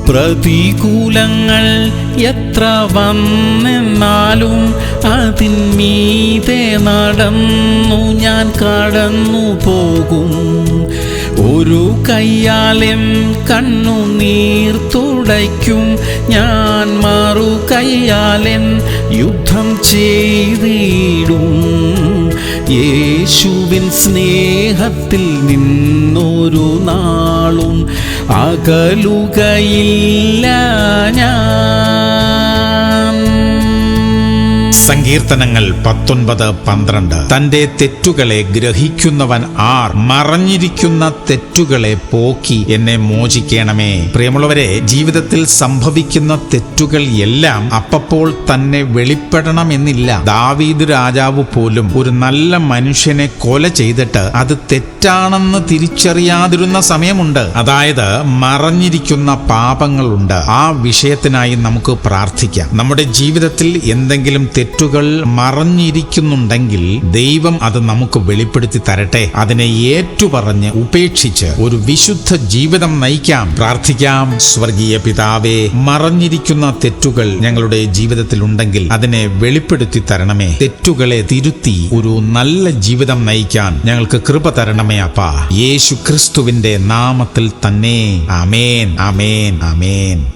പ്രതികൂലങ്ങൾ എത്ര വന്നെന്നാലും അതിന്മീതെ നടന്നു ഞാൻ കടന്നു പോകും. ഒരു കയ്യാലെൻ കണ്ണുനീർ തുടയ്ക്കും ഞാൻ, മറു കയ്യാലെൻ യുദ്ധം ചെയ്തിടും. യേശുവിൻ സ്നേഹത്തിൽ നിന്നൊരു നാളും അകലുകയില്ല ഞാൻ. സങ്കീർത്തനങ്ങൾ 19:12. തന്റെ തെറ്റുകളെ ഗ്രഹിക്കുന്നവൻ ആർ? മറഞ്ഞിരിക്കുന്ന തെറ്റുകളെ പോക്കി എന്നെ മോചിക്കണമേ. പ്രിയമുള്ളവരെ, ജീവിതത്തിൽ സംഭവിക്കുന്ന തെറ്റുകൾ എല്ലാം അപ്പപ്പോൾ തന്നെ വെളിപ്പെടണമെന്നില്ല. ദാവീദ് രാജാവ് പോലും ഒരു നല്ല മനുഷ്യനെ കൊല ചെയ്തിട്ട് അത് തെറ്റാണെന്ന് തിരിച്ചറിയാതിരുന്ന സമയമുണ്ട്. അതായത് മറഞ്ഞിരിക്കുന്ന പാപങ്ങളുണ്ട്. ആ വിഷയത്തിനായി നമുക്ക് പ്രാർത്ഥിക്കാം. നമ്മുടെ ജീവിതത്തിൽ എന്തെങ്കിലും തെറ്റുകൾ മറഞ്ഞിരിക്കുന്നുണ്ടെങ്കിൽ ദൈവം അത് നമുക്ക് വെളിപ്പെടുത്തി തരട്ടെ. അതിനെ ഏറ്റുപറഞ്ഞ് ഉപേക്ഷിച്ച് ഒരു വിശുദ്ധ ജീവിതം നയിക്കാം. പ്രാർത്ഥിക്കാം. സ്വർഗീയ പിതാവേ, മറഞ്ഞിരിക്കുന്ന തെറ്റുകൾ ഞങ്ങളുടെ ജീവിതത്തിൽ ഉണ്ടെങ്കിൽ അതിനെ വെളിപ്പെടുത്തി തരണമേ. തെറ്റുകളെ തിരുത്തി ഒരു നല്ല ജീവിതം നയിക്കാൻ ഞങ്ങൾക്ക് കൃപ തരണമേ അപ്പാ. യേശു ക്രിസ്തുവിന്റെ നാമത്തിൽ തന്നെ. ആമേൻ, ആമേൻ, ആമേൻ.